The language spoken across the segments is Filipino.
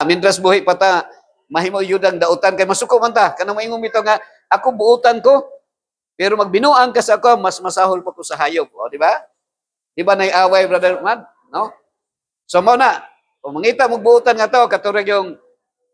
Amindras buhi pata mahimo yudang dautan kay masuko man ta kanang moingon bitaw nga ako buutan ko pero magbinuang ka sa ako mas masahol pa ko sa hayop. O di ba? Di ba nay away brother man, no? So mao na, kung mangita mo buutan nga to katurag yung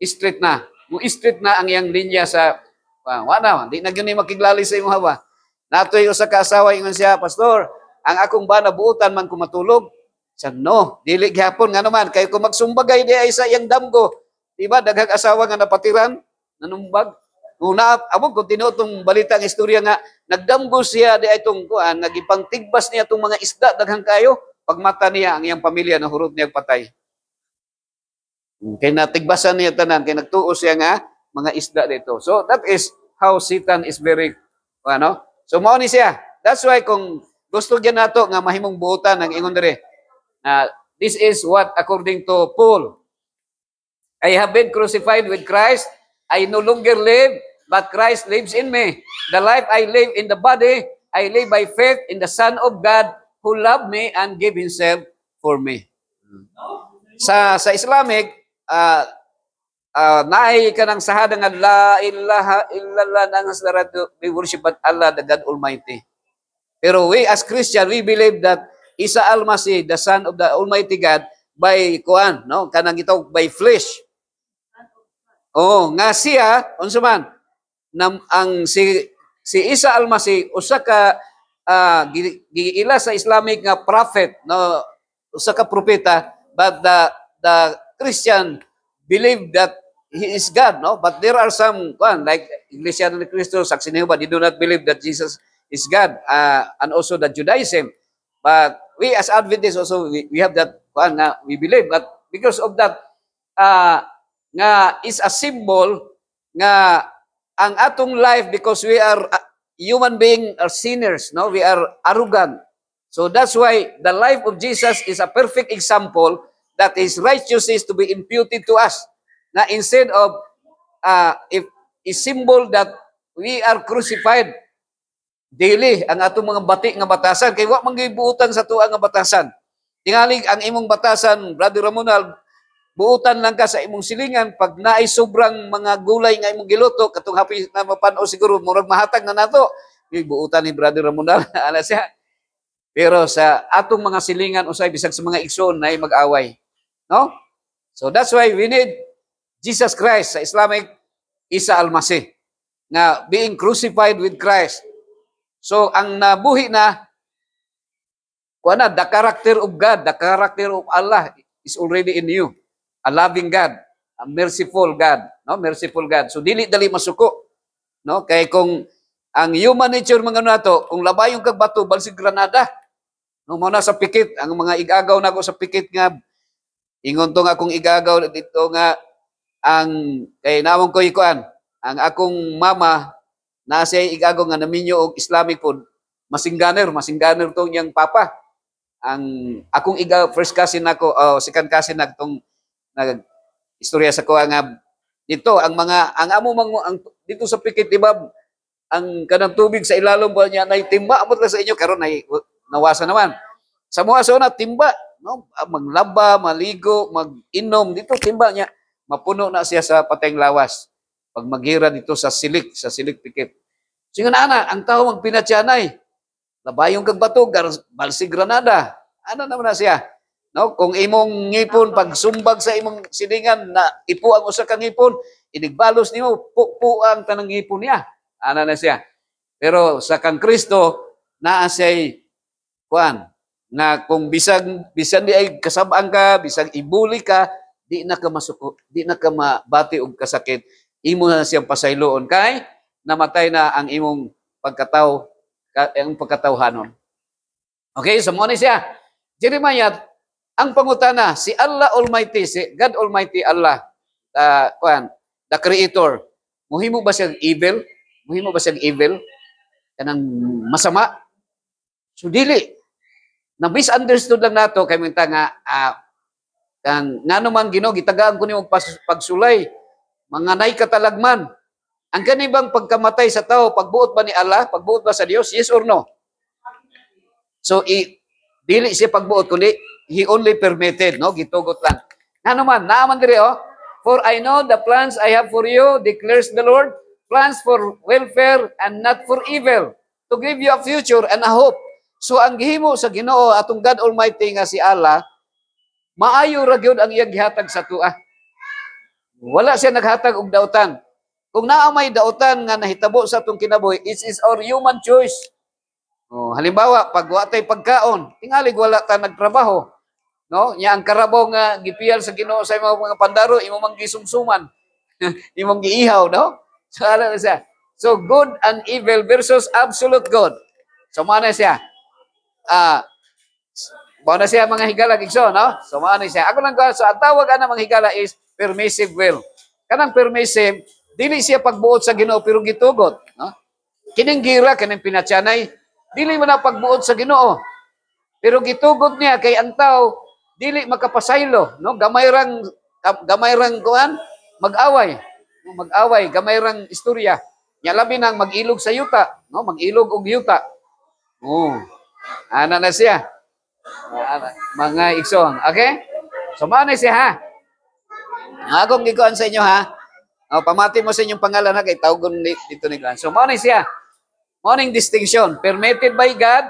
street na. Mo street na ang iyang linya sa wala, di na gyud makiglali sa imong hawa. Natoy usa ka asawa ingon siya, pastor, ang akong bana buutan man ko matulog. Siya, no, dili gyapon nga naman kay kung magsumbagay di ay sa iyang damgo. Di ba daghang asawa nga napatiran, nanumbag. Una amo ko tinutong balita ang istorya nga nagdamgo siya di ay tong kuan, nagipangtigbas niya tong mga isda daghang kayo. Pagmata niya ang iyang pamilya nahurot niya patay. Kaya natigbasan niya tanan, kaya nagtuo siya nga mga isda dito. So that is how Satan is very, ano? So mao ni siya. That's why kung gusto niya nato nga mahimong buutan ang ingon dire. This is what according to Paul. I have been crucified with Christ. I no longer live, but Christ lives in me. The life I live in the body, I live by faith in the Son of God who loved me and gave Himself for me. Sa Islamic, naay ka ng sahada nga la ilaha illallah nang sarado we worship Allah the God Almighty. Pero we as Christian, we believe that Isa Al-Masih, the Son of the Almighty God, by kuan, no? Kanang ito by flesh. Oh, nga siya, unsa man, ang si Isa Al-Masih usa ka giila sa Islamic nga prophet, no, usa ka propeta, but the Christian believe that he is God, no, but there are some one like Iglesia ni Cristo, Saksi ni Jehovah, they do not believe that Jesus is God, and also the Judaism, but we as Adventists also we have that one na we believe, but because of that nga is a symbol nga ang atong life, because we are human being are sinners, no? We are arrogant. So that's why the life of Jesus is a perfect example that His righteousness to be imputed to us. Na instead of if a symbol that we are crucified daily ang atong mga bati nga batasan kay wa man gibuutan sa tuwa nga batasan. Tingali ang imong batasan, Brother Ramonal, buutan lang ka sa imong silingan pag naay sobrang mga gulay nga imong giluto katong happy na mapanaw siguro murag mahatag na nato buutan ni Brother Ramonal ana siya, pero sa atong mga silingan usay bisag sa mga igsoon na mag-away, no? So that's why we need Jesus Christ. Sa Islamic, Isa Al-Masih nga being crucified with Christ. So ang nabuhi na kuana, the character of God, the character of Allah is already in you. A loving God, a merciful God, no? Merciful God. So dili dali masuko, no? Kay kung ang human nature mga nato, kung labayon kag bato balsig granada, no, mo na sa pikit ang mga igagaw nako sa pikit nga ingon to nga akong igagaw dito nga ang kay nawon ko ikuan, ang akong mama na siya igagaw nga naminyo og Islamic food, masingganer tong yang papa. Ang akong first cousin nako, second cousin nagtong nag istorya sa ko nga dito ang mga ang amo ang dito sa pikit, di ba, ang kanang tubig sa ilalom ba niya nay timba amot sa inyo karon nay nawasa naman sa mga sona timba, no, maglaba, maligo, mag-inom dito timba niya, mapuno na siya sa patayng lawas pag maghira dito sa silik pikit. Singon ana ang tao magpinatyanay labayon kag bato balsig granada ano naman na siya. No, kung imong ngipon pag sumbag sa imong silingan na ipo ang usa ka ngipon, inigbalos nimo puang tanang ngipon niya. Ana na siya. Pero sa kang Kristo naa siya kuan na kung bisan di ay kasab-ang ka, bisan ibuli ka, di na ka masuko, di na ka mabati og kasakit, imo na siyang pasayloon kay namatay na ang imong pagkatao, ang pagkatawhanon. Okay, so mo ni siya. Jeremiah, ang pangutana, si Allah Almighty, si God Almighty Allah, the Creator, muhimo ba siyang evil? Muhimo ba siyang evil? Kanang masama? So dili. Na misunderstood lang nato kay minta nga ngano man Ginoo gitagaan ko nimo pagsulay, mga nay katalagman. Ang kanibang pagkamatay sa tao, pagbuot ba ni Allah? Pagbuot ba sa Dios? Yes or no? So dili siya pagbuot kundi He only permitted, no? Gitugot lang. Ano man, naaman diri, oh. For I know the plans I have for you, declares the Lord, plans for welfare and not for evil, to give you a future and a hope. So ang gihimo sa Ginoo atong God Almighty nga si Allah, maayo ra gyud ang iyang gihatag sa tuah. Wala siya naghatag og dautan. Kung naa may dautan nga nahitabo sa atong kinabuhi, it is our human choice. Oh, halimbawa, pag wa tay pagkaon, tingalig wala ta nagtrabaho. No? Nya ang karabaw nga gipiyal sa Ginoo sa imong mga pandaro, imo mang gisumsuman. Imong giihaw, no? So ala na siya. So good and evil versus absolute good. So mo na siya. Mo na siya mga higala igso, no? So mo na siya. Ako lang ko, so ang tawag ana mga higala is permissive will. Kanang permissive, dili siya pagbuot sa Ginoo pero gitugot, no? Kining gira kaning pinatyanay, dili man na pagbuot sa Ginoo. Pero gitugot niya kay ang tao dili makapasaylo, no? Gamay rang kuan, mag-away. Mag-away, gamay rang istorya. Nya labi nang mag-ilog sa yuta, no? Mag-ilog og yuta. Oh. Ana na siya. Mga igsoon, okay? So mao na siya ha. Agong gikuan sa inyo ha. O, pamati mo sa inyong pangalan ha kay tawgon dito ni Glenn. So mao na siya. Morning distinction, permitted by God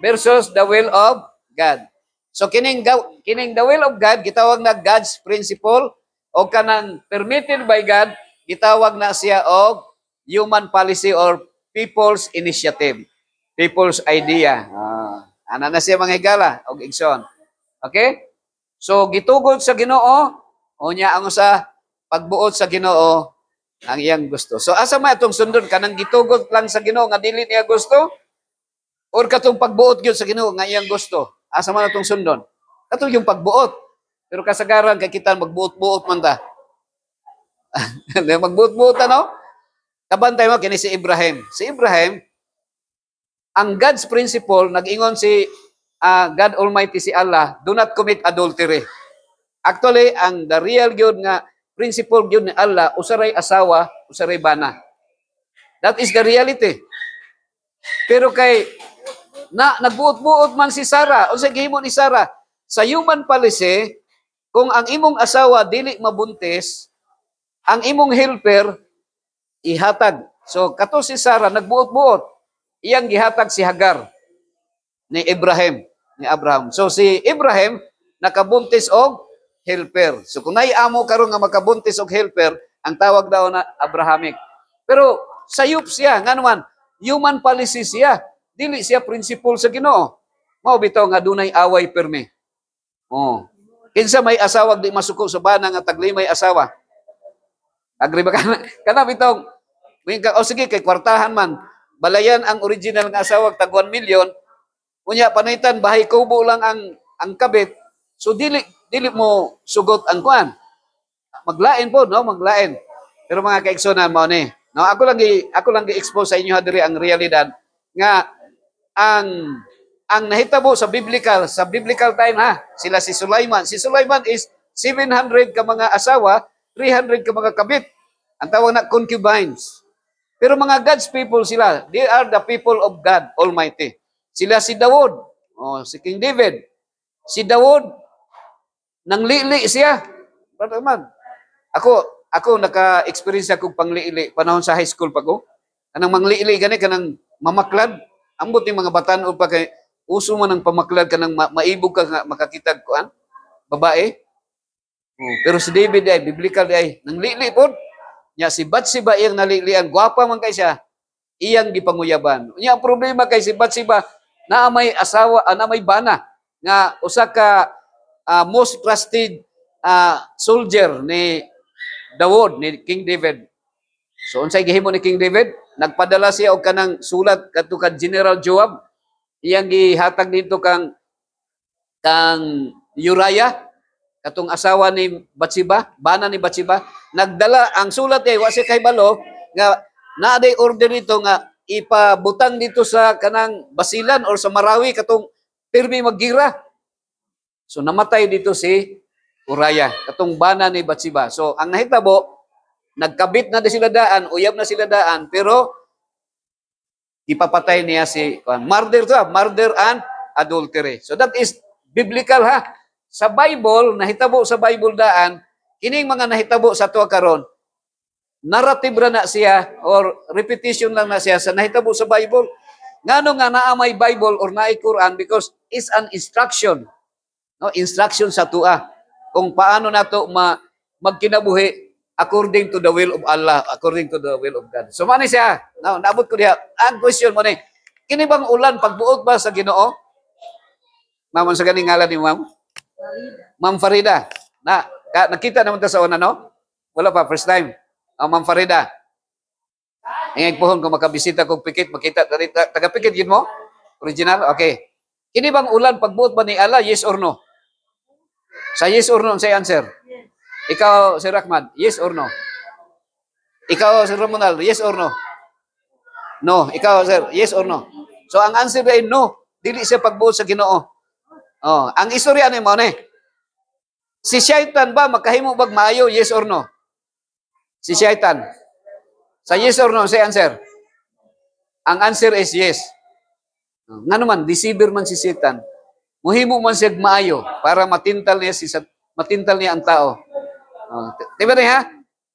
versus the will of God. So kining the will of God gitawag na God's principle o kanang permitted by God gitawag na siya og human policy or people's initiative, people's idea. Ana na siya mga higala og igsoon. Okay? So gitugod sa Ginoo unya ang sa pagbuot sa Ginoo ang iyang gusto. So asa man atong sundon kanang gitugod lang sa Ginoo nga dili niya gusto or katong pagbuot gyud sa Ginoo nga iyang gusto. Asa man atong sundon? Katong yung pagbuot. Pero kasagaran kay kita magbuot-buot man ta. Magbuot-buot ano? Kabantay mo kini si Ibrahim. Si Ibrahim ang God's principle nag-ingon si God Almighty si Allah, do not commit adultery. Actually, ang the real gyud nga principle gyud ni Allah, usaray asawa, usaray bana. That is the reality. Pero kay nagbuot-buot man si Sarah, o sa gihimo ni Sarah, sa human policy, kung ang imong asawa dili mabuntis, ang imong helper ihatag. So kato si Sarah nagbuot-buot, iyang gihatag si Hagar ni Abraham. So si Ibrahim nakabuntis og helper. So kung naiamo karon nga makabuntis og helper, ang tawag daw na Abrahamic. Pero sayop siya, nga naman, human policy siya. Dili siya principle sa Ginoo. Mao bitaw nga dunay away permi. Oh. Kinsa may asawa di masuko sa bana nga taglimay asawa. Agree ba ka? Kana bitaw sige kay kwartahan man. Balayan ang original nga asawa tag 1 million. Unya panitan bahay kubo lang ang kabit. So dili mo sugot ang kuan. Maglain po, no? Maglain. Pero mga kaigsonan mao ni. No, ako lang gi-expose sa inyo diri ang realidad nga ang nahitabo sa biblical time ha. Sila si Sulaiman. Si Sulaiman is 700 ka mga asawa, 300 ka mga kabit. Ang tawag na concubines. Pero mga God's people sila, they are the people of God Almighty. Sila si Daud, si King David. Si Daud, nang lili siya. Brother man, ako naka-experience ako panglili panahon sa high school pa ko. Kanang manglili gani kanang mamaklad. Ambot ni mga batan-o pa kay uso man ng pamaklad kanang maibog ka nga makakitag kuan babae. Pero si David ay biblical ay nang lili pod. Nya si Bathsheba iyang nalilian, gwapa man kay siya. Iyang gipanguyaban. Nya ang problema kay si Bathsheba na may asawa, na may bana nga usa ka most trusted soldier ni Daud, ni King David. So unsay gihimo ni King David? Nagpadala siya og kanang sulat kadto ka General Joab. Iyang gihatag dito kang Uriah, katong asawa ni Bathsheba, bana ni Bathsheba. Nagdala ang sulat ay wa siya kahibalo nga naaday order dito nga ipabutang dito sa kanang basilan or sa Marawi katong pirmi maggira. So namatay dito si Uriah, katong bana ni Bathsheba. So ang nahitabo, nagkabit na sila daan, uyab na sila daan, pero ipapatay niya si murder and adultery. So that is biblical ha. Sa Bible, nahitabo sa Bible daan, kining mga nahitabo sa tuwa karon, narrative ra na siya or repetition lang na siya sa nahitabo sa Bible. Ngano nga naa may Bible or naay Quran because it's an instruction. No, instruction sa tuwa kung paano nato magkinabuhi according to the will of Allah, according to the will of God. So mani siya, naabot ko diha. Ang question mo ni, kini bang ulan pagbuot ba sa Ginoo? Ma'am, sa ganing ngalan ni Ma'am? Ma'am Farida. Nakita naman ta sa una, no? Wala pa, first time. Ma'am Farida. Ingay pohon kung makabisita kong pikit, makita, taga-pikit yun mo? Original? Okay. Kini bang ulan pagbuot ba ni Allah? Yes or no? Sa yes or no, say answer. Ikaw, Sir Rahman, yes or no? Ikaw, Sir Romonal, yes or no? No. Ikaw, Sir, yes or no? So, ang answer ay no. Dili siya pagbuot sa Ginoo. Oh, ang istorya ni mo ni. Si Shaitan ba makahimo bag maayo? Yes or no? Si Shaitan. Sa yes or no, say answer. Ang answer is yes. Nga naman, deceiver man si Satan. Muhimo man siya maayo para matintal niya ang tao. Diba niya?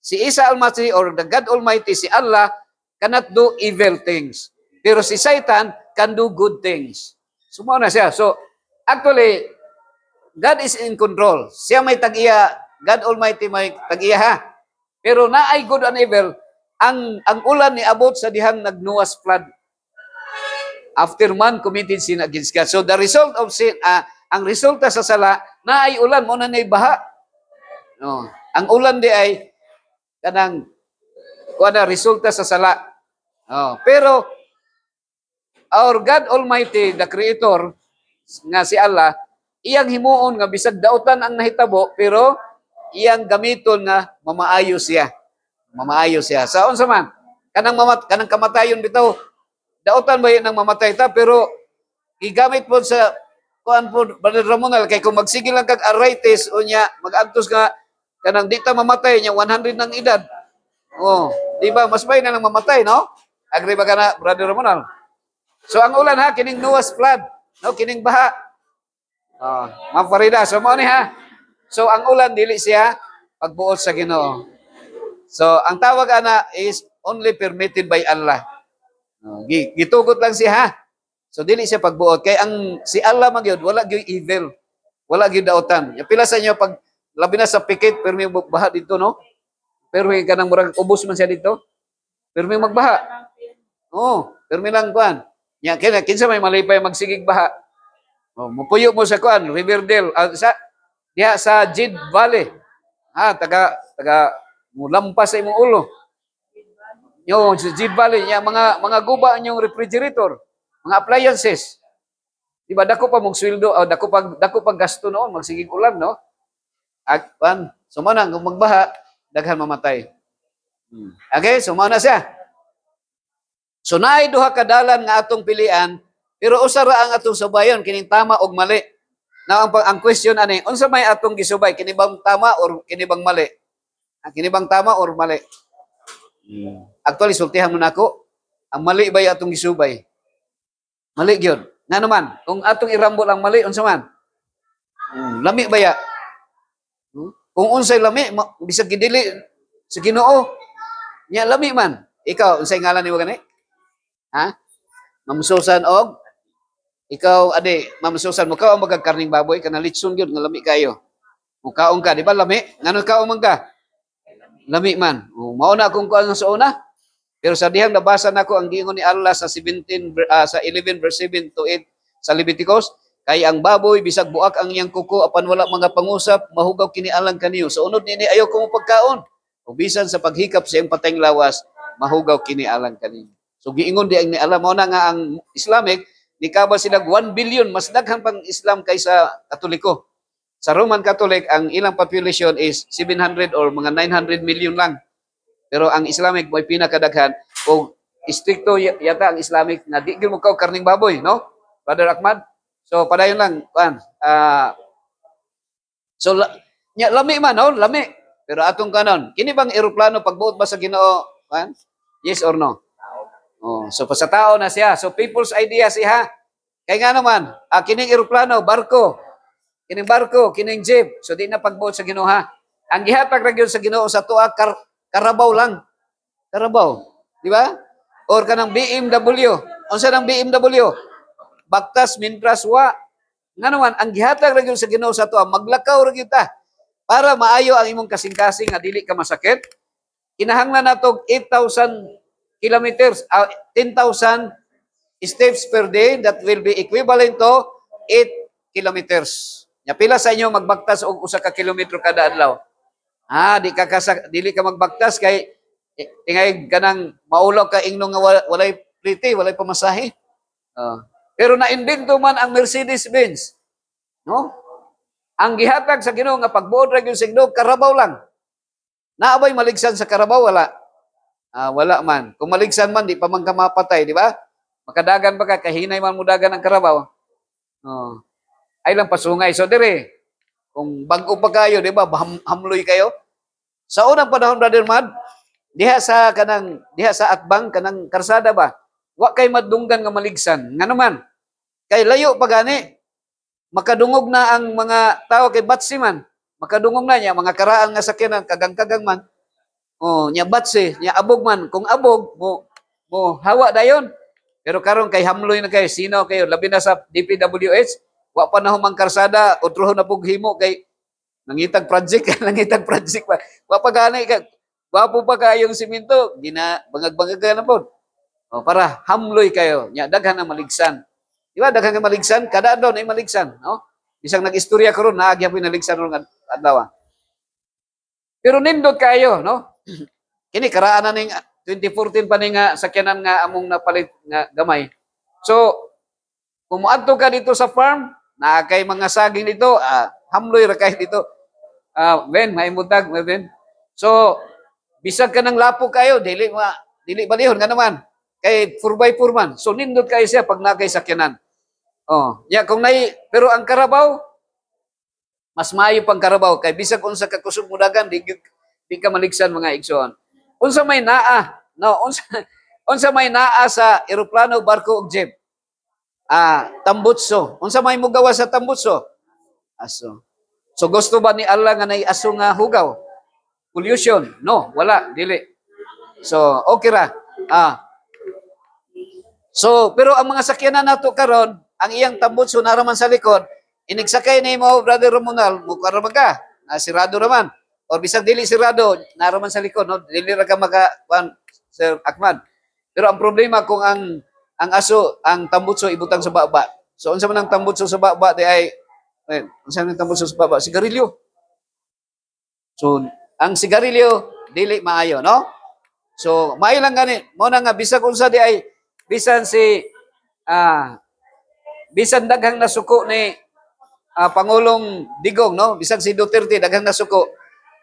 Si Isa Almighty or the God Almighty, si Allah, cannot do evil things. Pero si Satan can do good things. Sumo na siya. So, actually, God is in control. Siya may tag-iya, God Almighty may tag-iya ha. Pero naay good and evil, ang ulan ni abot sa dihang nagnuwas flood. After man committed sin against God. So the result of sin, ang resulta sa sala, naay ulan, mo na baha. No. Ang ulan di ay, kanang, resulta sa sala. Pero, our God Almighty, the Creator, nga si Allah, iyang himuon nga bisag dautan ang nahitabo, pero iyang gamiton nga mamaayo siya. Mamaayo siya. Sa unsa man, kanang kamatayon bitaw, dautan ba yun ang mamatay ta, pero gigamit po sa kuan po, Brother Ramonal, kay kung magsigil lang kag arthritis o niya, mag-antos nga, kanang di ta mamatay niya, 100 ng edad. Oh, di ba? Mas bay na lang mamatay, no? Agree ba ka na, Brother Ramonal? So ang ulan ha, kining Noah's flood, no? Kining baha. Ma'am Farida, so mo ni ha. So ang ulan, dili siya pagbuot sa Ginoo. So ang tawag ana is only permitted by Allah. Gitugot lang siya ha. So dili siya pagbuot kay ang si Allah magyud wala gyud evil. Wala gyud dautan. Ya pila sa inyo pag labi na sa pikit pero may baha dito no. Pero may kanang murag ubos man siya dito. Pero may magbaha. Pero may lang kuan. Ya kinsa may malipay magsigig baha. Mupuyo mo sa kuan Riverdale diha sa Jid Valley. Taga mulampas sa imong ulo. Yung Jid Valley, yung mga guba yung refrigerator, mga appliances. Diba, dako pa mong sweldo, dako pa gasto noon, magsigig ulan, no? So, manang, kung magbaha, daghan mamatay. Okay, so mana siya. So, naay duha kadalan nga atong pilian, pero usara ang atong subayon, kining tama og mali. Now, ang question ani, unsa may atong gisubay, kini bang tama or kini bang mali? Kini bang tama or mali? Actually, sultihan mo na ako, ang mali ba yung atong gisubay? Mali yun. Nga naman, kung atong irambol ang mali, unsa man? Lami ba ya? Kung unsay lami, bisag gidili sa Ginoo, nya lami man. Ikaw, unsay ngalan ni gani? Ma'am Susan og ikaw ade, Ma'am Susan, mukaw ang magagkarning baboy kana litson gyud nga lami kayo. Mukaon ka, di ba lami? Ngano kaon man ka? Lami man. Mao na akong kuan sa una. Pero sa dihang nabasa nako ang giingon ni Allah sa 11 verse 7 to 8 sa Leviticus, kay ang baboy bisag buak ang iyang kuko apan wala mga pangusap, mahugaw kini alang kaniyo. Sa unod nini ayaw ko mo pagkaon. O bisan sa paghikap sa iyang patayng lawas, mahugaw kini alang kaniyo. So giingon di ang ni Allah mao na nga ang Islamic nikaba sila 1 billion mas daghan pang Islam kaysa Katoliko. Sa Roman Catholic, ang ilang population is 700 or mga 900 million lang. Pero ang Islamic may pinakadaghan o stricto yata ang Islamic na di gyud mo kaw karning baboy, no? Brother Ahmad. So padayon lang kuan. So lami man, no? Lami. Pero atong kanon, kini bang eroplano pagbuot ba sa Ginoo? Kuan? Yes or no? So pa sa tao na siya. So people's idea siya. Kay nga naman, kining eroplano, barko, kining jeep. So di na pagbuot sa Ginoo ha. Ang gihatag ra gyud sa Ginoo sa tuwa karabaw lang. Karabaw, di ba? Or kanang BMW. Unsa nang BMW? Baktas mintras wa. Nga naman, ang gihatag ra gyud sa Ginoo sa tuwa, maglakaw ra gyud ta para maayo ang imong kasing-kasing nga dili ka masakit. Kinahanglan nato 8,000 kilometers, 10,000 steps per day that will be equivalent to 8 kilometers. Nya pila sa inyo magbaktas og usa ka kilometro kada adlaw? Dili ka magbaktas kay tingay ganang maulaw ka ingno nga walay priti, walay pamasahe. Pero na-invento man ang Mercedes-Benz. No? Ang gihatag sa Ginoo nga pagbuod ra gyud sa Ginoo karabaw lang. Naabay maligsan sa karabaw wala. Wala man. Kung maligsan man di pa man ka mapatay, di ba? Makadagan ba ka kahinay man mudagan ang karabaw? Ay lang pasungay. So dire, kung bago pa kayo, di ba? Hamloy kayo. Sa unang panahon, Brother Mad, diha sa atbang kanang karsada ba? Wa kay madunggan nga maligsan. Nga naman, kay layo pa gani. Makadungog na ang mga tao kay batsi man. Makadungog na niya mga karaan nga sakyanan kagang-kagang man. Nya batsi, nya abog man. Kung abog mo hawa dayon. Pero karon kay hamloy na kayo, sino kayo labi na sa DPWH, wa pa na humang karsada, utrohon na pug himo kay nangitag project, nangitag project pa. Wa pa gani ka. Wapo pa kayong simento, bangag-bangag na po. Para hamloy kayo. Nya daghan na maligsan. Di ba daghan nga maligsan? Kada adlaw na maligsan, no? Bisang nag-istorya karon naagya po naligsan ron adlaw. Pero nindot kayo, no? Kini karaan na ning 2014 pa ni nga sakyanan nga among napalit nga gamay. So, kung moadto ka dito sa farm, na kay mga saging dito, hamloy ra kay dito. Ben, may mutag, Ben. So, bisag ka ng lapo kayo, dili balihon nga naman. Kay 4x4 man. So, nindot kayo siya pag nakay sakyanan. Pero ang karabaw, mas maayo pang karabaw. Kay bisag unsa ka kusog mudagan, di ka maligsan mga igsoon. Unsa may naa, no? Unsa may naa sa eroplano, barko ug jeep? Tambutso. Unsa may mugawa sa tambutso? Aso. So gusto ba ni Allah nga nay aso nga hugaw? Pollution? No, wala, dili. So okay ra. So pero ang mga sakyanan nato karon, ang iyang tambutso naraman sa likod, inigsakay nimo Brother Romunal, mukha ka, sirado raman. O bisag dili sirado, naraman sa likod, no? Dili ra ka Sir Ahmad. Pero ang problema kung ang aso, ang tambutso ibutang sa baba. So unsa man ang tambutso sa baba di ay unsa man ang tambutso sa baba? Sigarilyo. So ang sigarilyo dili maayo, no? So maayo lang gani. Mo na nga bisag unsa di ay bisan daghang nasuko ni Pangulong Digong, no? Bisag si Duterte daghang nasuko.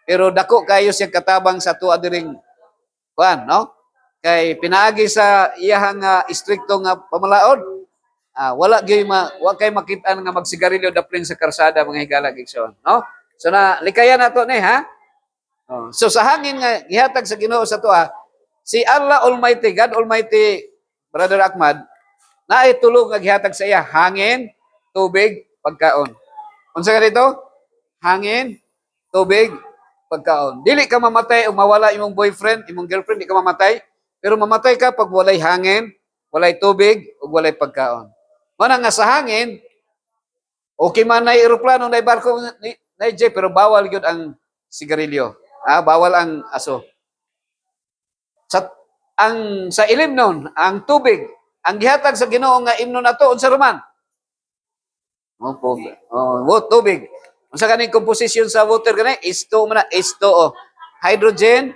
Pero dako kayo siya katabang sa tuwa diring no? Kay pinaagi sa iyahang istrikto nga pamalaod. Wa kay makit-an nga magsigarilyo daplin sa karsada mga higala gigsoon, no? So na likayan nato ni ha. So sa hangin nga gihatag sa Ginoo sa tuwa, si Allah Almighty, God Almighty, Brother Ahmad, na itulog nga gihatag sa iya hangin, tubig, pagkaon. Unsa ka dito? Hangin, tubig, pagkaon. Dili ka mamatay o mawala imong boyfriend, imong girlfriend, di ka mamatay. Pero mamatay ka pag walay hangin, walay tubig, o walay pagkaon. Mana nga sa hangin, okay man na eroplano, na barko, na jeep, pero bawal yun ang sigarilyo. Bawal ang aso. Sa ilim nun, ang tubig, ang gihatag sa Ginoo nga imno na to, unsa raman? Tubig. Unsa kaning composition sa water kanay? H2O. Hydrogen,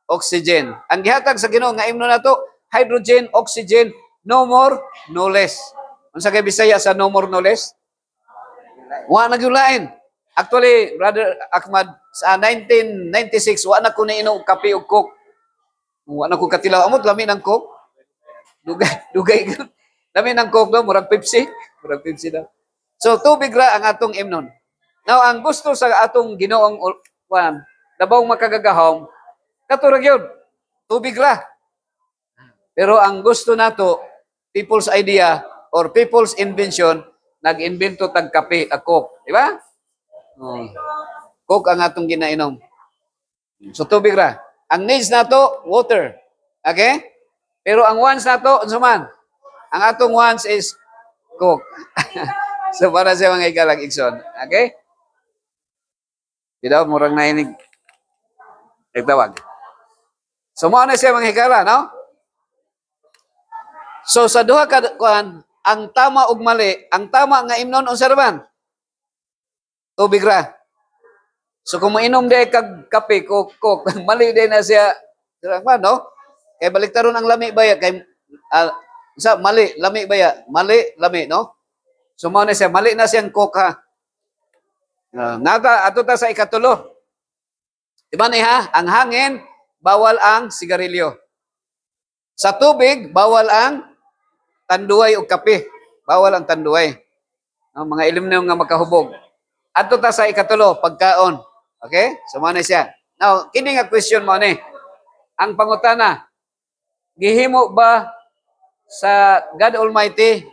oxygen. Ang gihatag sa Ginoo nga imno na to, hydrogen, oxygen, no more, no less. Unsa kay Bisaya sa no more, no less? Wa na gyulain. Actually, Brother Ahmad, sa 1996 wa na ko niinom kape ug coke. Wa na ko katilaw amot lami ng coke. Dugay. Lami ng coke do, murag Pepsi daw. So tubig ra ang atong imnon. Now ang gusto sa atong Ginoong labaw makagagahom, katurag yun, tubig ra. Pero ang gusto nato, people's idea or people's invention, nag-invento tag kape, coke, di ba? Coke ang atong ginainom. So tubig ra. Ang needs nato water. Okay? Pero ang wants nato unsa man? Ang atong wants is Coke. So para sa mga ikalag igsoon. Okay? Didaw murang nainig nagtawag. So mo na siya mga higala, no? So sa duha ka kuan, ang tama ug mali, ang tama nga imnon unsa man? Tubig ra. So kung mainom di kag kape, coke, mali din na siya. Man, no? Kay baliktaron ang lami baya kay sa mali, lami baya, mali, lami, no? So mo na siya, mali na siyang coke ha. Nata ato ta sa ikatulo. Diba ni ha? Ang hangin, bawal ang sigarilyo. Sa tubig, bawal ang tanduay o kape. Bawal ang tanduay. No, mga ilim na nga makahubog. Ato ta sa ikatulo, pagkaon. Okay? So mo na siya. Now, kini nga question mo ni. Ang pangutana, gihimo ba sa God Almighty?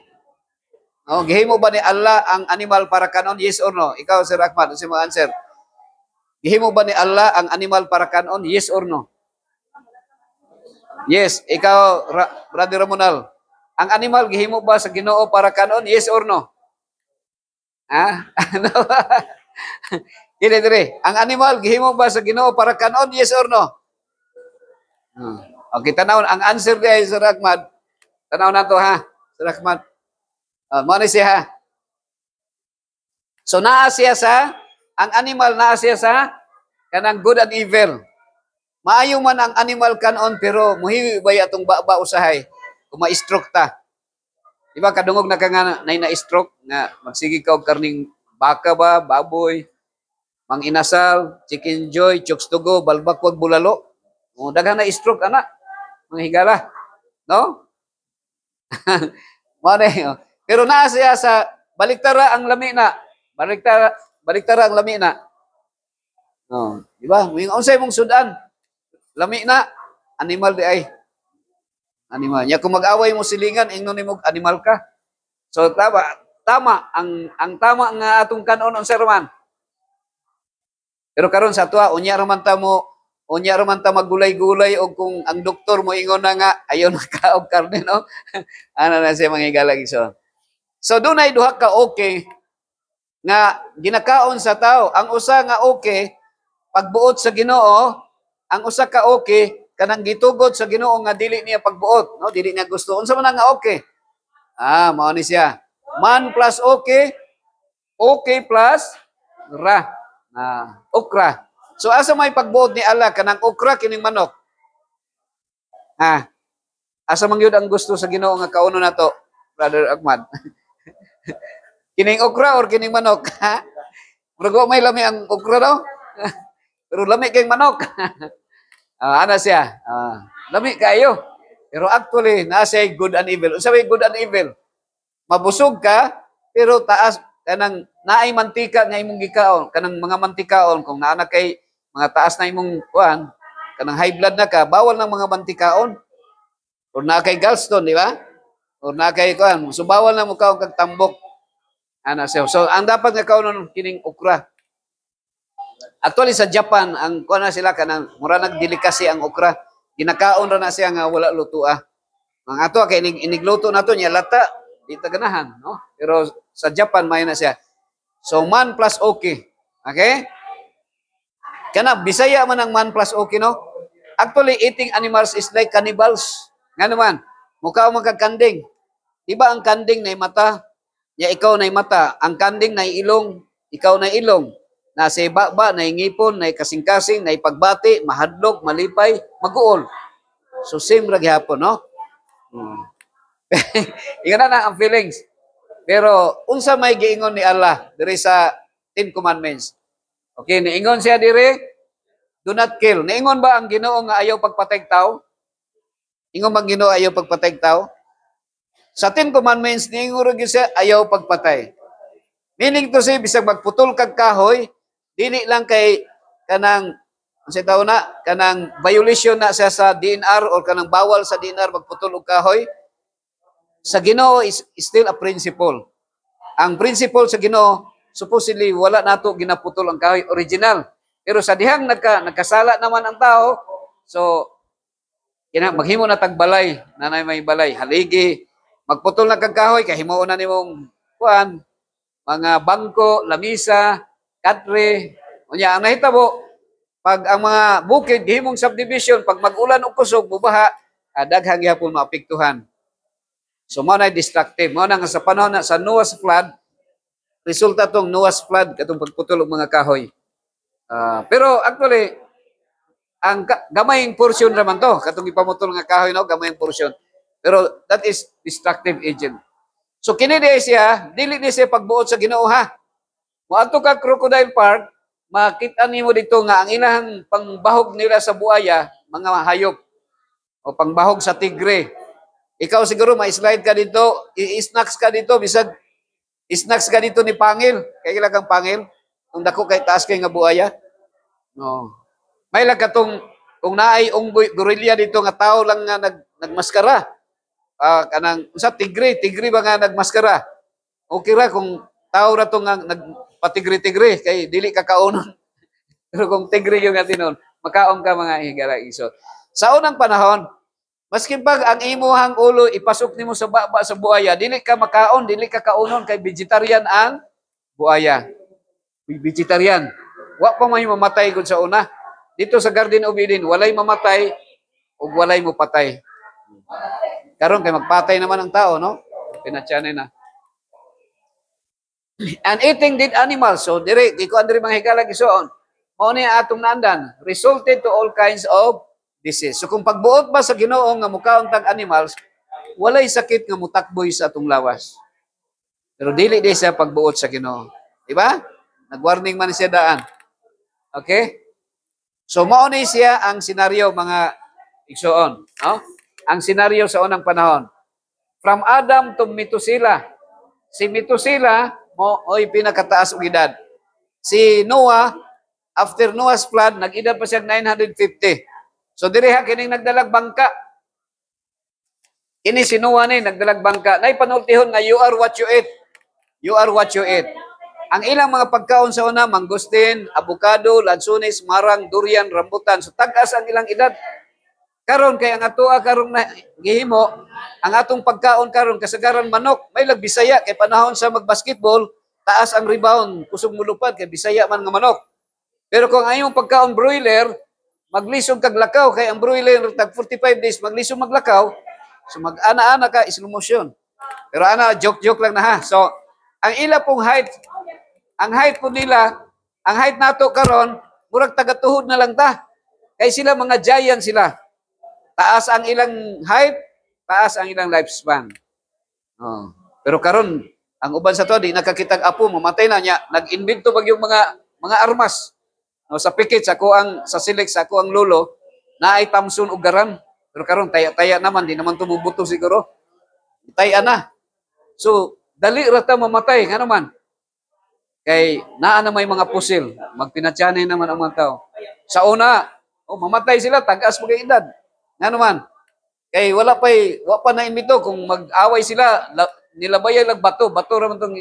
No, gihimo ba ni Allah ang animal para kanon? Yes or no? Ikaw, Sir Ahmad, si mo answer. Gihimo ba ni Allah ang animal para kanon? Yes or no? Yes. Ikaw, Brother Ramonal. Ang animal, gihimo ba sa Ginoo para kanon? Yes or no? Ha? Ano? Dire. Ang animal, gihimo ba sa Ginoo para kanon? Yes or no? Okay, tanaw. Ang answer niya, Sir Ahmad. Tanaw na to ha, Sir Ahmad. Muna siya ha. So, naa siya sa ang animal na siya sa kanang good and evil. Maayo man ang animal kanon pero muhiwi ba atong baba usahay kung ma-stroke ta. Diba kadungog na ka nga na-stroke nga magsigi ka og karning baka ba, baboy, mang inasal, chicken joy, chokes to go, balbakwag bulalo. O daghan na stroke ana. Mga higala. No? Mare. Pero naa siya sa baliktara ang lami na. Baliktara ang lami na. No, di ba? Yung unsay mong sudan, lami na, animal di ay. Animal. Ya kung mag-away mo silingan, ingnon nimo animal ka. So tama ang tama nga atong kanon unsa man. Pero karon sa tuwa unya ra man ta maggulay-gulay og kung ang doktor mo ingon na nga ayon ka og karne no. Ano na siya mga igalag so. So dunay duha ka okay nga ginakaon sa tao. Ang usa nga okay pagbuot sa Ginoo, ang usa ka okay kanang gitugod sa Ginoo nga dili niya pagbuot, no? Dili niya gusto. Unsa man nga okay? Mao ni siya. Man plus okay, okay plus ra. Okra. So asa may pagbuot ni Allah kanang okra kining manok? Asa man gyud ang gusto sa Ginoo nga kauno nato, Brother Ahmad? Kining okra or kining manok? Pero may lami ang okra daw. Pero lami kay manok. Ana siya. Lami kayo. Pero actually, nasa good and evil. Unsa may good and evil? Mabusog ka, pero taas kanang naay mantika nga imong gikaon, kanang mga mantikaon kung naa na kay mga taas na imong kuan, kanang high blood na ka, bawal ng mga mantikaon. Or naa kay gallstone, di ba? Or naa kay kuan, so bawal na mo kaon kag tambok. Ana siya. So ang dapat nga kaunon kining okra. Actually sa Japan ang kuan na sila kanang mura nagdelikasi ang okra. Ginakaon ra na siya nga wala lutoa. Ang ato kay inigluto nato niya lata di ta ganahan, no? Pero sa Japan may na siya. So man plus okay. Okay? Kana Bisaya man ang man plus okay, no? Actually eating animals is like cannibals. Nga naman, mukha mo kanding. Diba ang kanding na mata? Ya ikaw na mata, ang kanding na ilong, ikaw na ilong. Na sa baba, na ngipon, na kasing-kasing, na pagbati, mahadlok, malipay, mag-uol. So same ra gyapon, no? Ingon na ang feelings. Pero unsa may giingon ni Allah diri sa 10 commandments? Okay, niingon siya diri, do not kill. Niingon ba ang Ginoo nga ayaw pagpatay tao? Ingon bang Ginoo ayaw pagpatay tao? Sa 10 commandments, niinguro siya, ayaw pagpatay. Meaning to say, bisag magputol kag kahoy, dili lang kay kanang, sa tao na, kanang violation na siya sa DNR or kanang bawal sa DNR magputol og kahoy. Sa Ginoo is still a principle. Ang principle sa Ginoo, supposedly wala nato ginaputol ang kahoy original. Pero sa dihang nagkasala naman ang tao, so maghimo na tagbalay, nanay may balay, haligi, magputol na kag kahoy kay himuon na nimong kuan, mga bangko, lamisa, katre. Unya ang nahitabo pag ang mga bukid gihimong subdivision, pag mag-ulan o kusog mubaha, daghang gyapon maapektuhan. So mao na destructive. Mao na nga sa panahon na sa Noah's flood, resulta tong Noah's flood katong pagputol og mga kahoy. Pero actually, ang gamayng portion naman to, katong ipamutol nga kahoy no, gamayng portion. Pero that is destructive agent. So kini di siya, dili ni siya pagbuot sa Ginoo ha. Moadto ka Crocodile Park, makita nimo dito nga ang ilang pangbahog nila sa buaya, mga hayop o pangbahog sa tigre. Ikaw siguro ma-slide ka dito, i-snacks ka dito, bisag snacks ka dito ni Pangil. Kaya kailan kang Pangil? Kung dako kay taas kay nga buaya. No. May lang katong kung naay unggoy gorilla dito nga tao lang nga nagmaskara. Kanang usa tigre ba nga nagmaskara? Okay ra kung tao ra to nga nagpatigre-tigre kay dili ka kaunon. Pero kung tigre yung atinon, makaon ka mga higala iso. Sa unang panahon, maskin pag ang imuhang ulo ipasok nimo sa baba sa buaya, dili ka makaon, dili ka kaunon kay vegetarian ang buaya. Vegetarian. Wa pa may mamatay gud sa una. Dito sa Garden of Eden, walay mamatay ug walay mo patay. Karon kay magpatay naman ang tao, no? Pinatyanay na. And eating dead animals. So dire iko andre mga higala gisuon. Mao ni atong naandan, resulted to all kinds of disease. So kung pagbuot ba sa Ginoo nga mukaon tag animals, walay sakit nga mutakboy sa atong lawas. Pero dili di siya pagbuot sa Ginoo. Di ba? Nag-warning man siya daan. Okay? So mao ni siya ang senaryo mga igsoon, no? Ang senaryo sa unang panahon. From Adam to Methuselah. Si Methuselah mo oy pinakataas og edad. Si Noah after Noah's flood nag-edad pa siya 950. So diriha kining nagdalag bangka. Ini si Noah ni nagdalag bangka. Nay panultihon nga you are what you eat. You are what you eat. Ang ilang mga pagkaon sa una, mangustin, avocado, lansones, marang, durian, rambutan. So tagas ang ilang edad. Karon kay ang atoa karon na gihimo, ang atong pagkaon karon kasagaran manok, may lag Bisaya kay panahon sa magbasketball, taas ang rebound, kusog mulupad kay Bisaya man nga manok. Pero kung ayong pagkaon broiler, maglisod kag lakaw kay ang broiler tag 45 days maglisod maglakaw, so mag-ana-ana ka slow motion. Pero ana joke lang na ha. So ang ila pong height, ang height po nila, ang height nato karon murag taga-tuhod na lang ta. Kay sila mga giant sila. Taas ang ilang height, taas ang ilang lifespan. Oh. Pero karon ang uban sa to di nakakitag apo, mamatay na niya. Nag-invento bag yung mga armas. No, sa pikit sa silik sa ako ang lolo na ay Thompson ug garan. Pero karon taya-taya naman di naman tumubuto siguro. Taya na. So dali ra ta mamatay nga naman. Kay naa na may mga pusil, magpinatyanay naman ang mga tao. Sa una, mamatay sila tagas pag edad. Nga naman. Kay wa pa na imbito kung mag-away sila, nilabayan lang bato ra man tong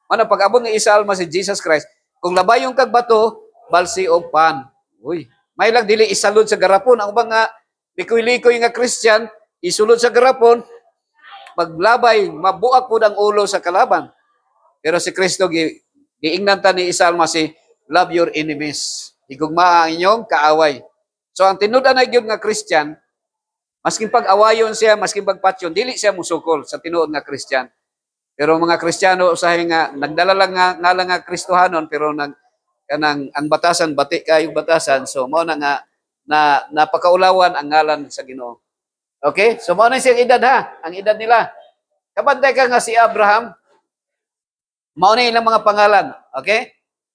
mana pag-abot ni Isa Alma si Jesus Christ. Kung labayon kag bato, balsi og pan. Uy, may lang dili isalod sa garapon ang ubang nga likoy-likoy nga Christian, isulod sa garapon, paglabay mabuak pud ang ulo sa kalaban. Pero si Kristo giingnan ta ni Isa Alma si love your enemies. Higugma ang inyong kaaway. So ang tinud-an na gyud nga Christian, maskin pag-awayon siya, maskin pagpatyon, dili siya musukol sa tinuod nga Christian. Pero mga Kristiyano usahay nga nagdala lang nga Kristohanon pero kanang ang batasan bati kayo batasan, so mao na nga na napakaulawan ang ngalan sa Ginoo. Okay? So mao na siyang edad ha, ang edad nila. Kabantay ka nga si Abraham, mao na ilang mga pangalan. Okay?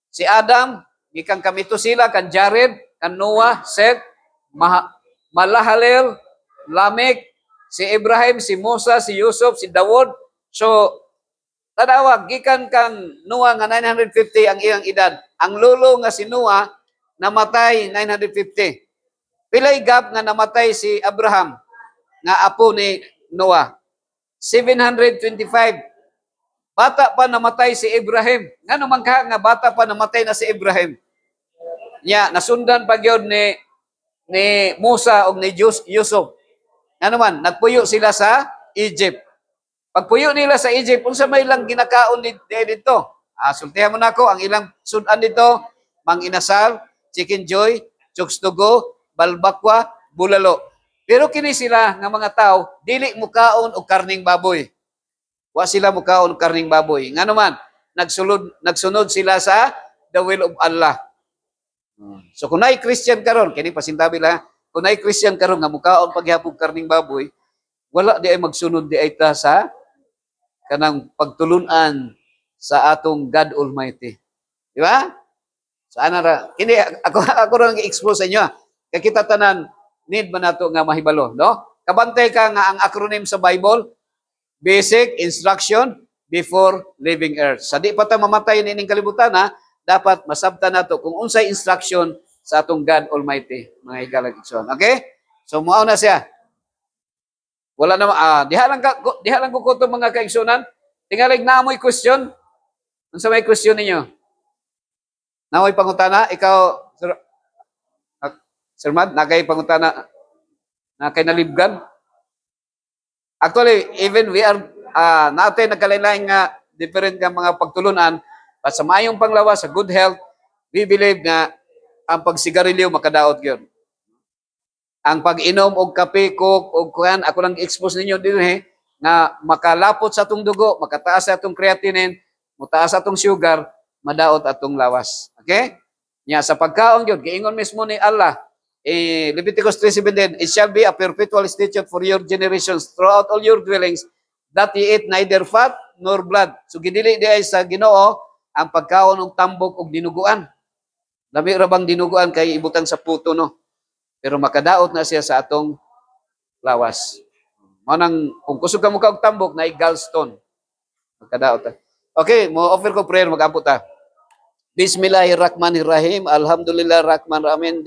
Si Adam, gikan ka Methuselah, kan Jared, kan Noah, Seth, Malahalel, Lamek, si Ibrahim, si Musa, si Yusuf, si Dawud. So, tadawag, gikan kang Noah nga 950 ang iyang edad. Ang lolo nga si Noah, namatay 950. Pilay gap nga namatay si Abraham, nga apo ni Noah. 725. Bata pa namatay si Ibrahim. Nga naman ka nga bata pa namatay na si Ibrahim. Nya, nasundan pa gyud ni Musa o ni Yusuf. Nga naman, nagpuyo sila sa Egypt. Pagpuyo nila sa Egypt, unsa may lang ginakaon dito? Sultihan mo na ako, ang ilang sudan dito, mang inasal, chicken joy, chokstugo, balbakwa, bulalo. Pero kini sila nga mga tao, dili mukaon og karning baboy. Wa sila mukaon og karning baboy. Nga naman, nagsunod sila sa the will of Allah. So kung ay Christian karon, kini pasintabi lang, kung ay Christian karon nga mukaon paghapon karning baboy, wala di ay magsunod di ay ta sa kanang pagtulunan sa atong God Almighty. Di ba? So ana ra, kini ako ra nag-expose sa inyo. Kay kita tanan need man nato nga mahibalo, no? Kabantay ka nga ang acronym sa Bible, basic instruction before leaving earth. Sa di pa ta mamatay nining kalibutan ha, dapat masabtan nato kung unsay instruction sa atong God Almighty, mga higalagson. Okay? So mao na siya. Wala na diha lang ko kuto mga kaigsunan. Tingalig na amoy question. Unsa may question ninyo? Namoy pangutana, ikaw Sir Mad, nakay pangutana, nakay nalibgan. Actually, even we are natin nagkalain-lain nga different nga mga pagtulunan, but sa maayong panglawas, sa good health, we believe nga ang pagsigarilyo makadaot gyud. Ang pag-inom og kape, coke, og kuan, ako lang expose ninyo dinhi nga makalapot sa atong dugo, makataas sa atong creatinine, mutaas sa atong sugar, madaot atong lawas. Okay? Nya sa pagkaon gyud, giingon mismo ni Allah, Leviticus 3:17, it shall be a perpetual statute for your generations throughout all your dwellings, that ye eat neither fat nor blood. So gidili di ay sa Ginoo ang pagkaon og tambok og dinuguan. Lami ra bang dinuguan kay ibutang sa puto no. Pero makadaot na siya sa atong lawas. Manang kung kusog ka mo og tambok na gallstone. Makadaot. Okay, mo offer ko prayer mag-ampo ta. Bismillahirrahmanirrahim. Alhamdulillah Rahman Rahim.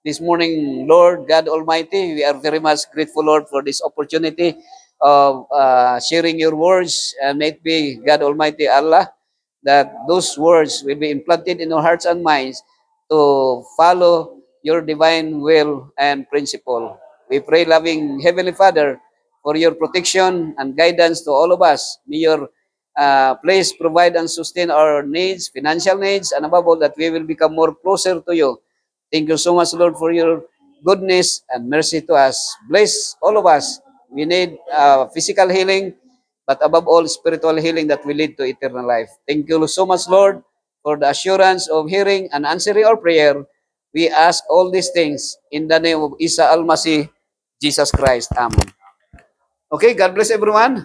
This morning, Lord God Almighty, we are very much grateful, Lord, for this opportunity of sharing your words. And may it be, God Almighty Allah, that those words will be implanted in our hearts and minds to follow your divine will and principle. We pray, loving Heavenly Father, for your protection and guidance to all of us. May your please provide and sustain our needs, financial needs, and above all, that we will become more closer to you. Thank you so much, Lord, for your goodness and mercy to us. Bless all of us. We need physical healing, but above all, spiritual healing that will lead to eternal life. Thank you so much, Lord, for the assurance of hearing and answering our prayer. We ask all these things in the name of Isa Al-Masih, Jesus Christ. Amen. Okay, God bless everyone.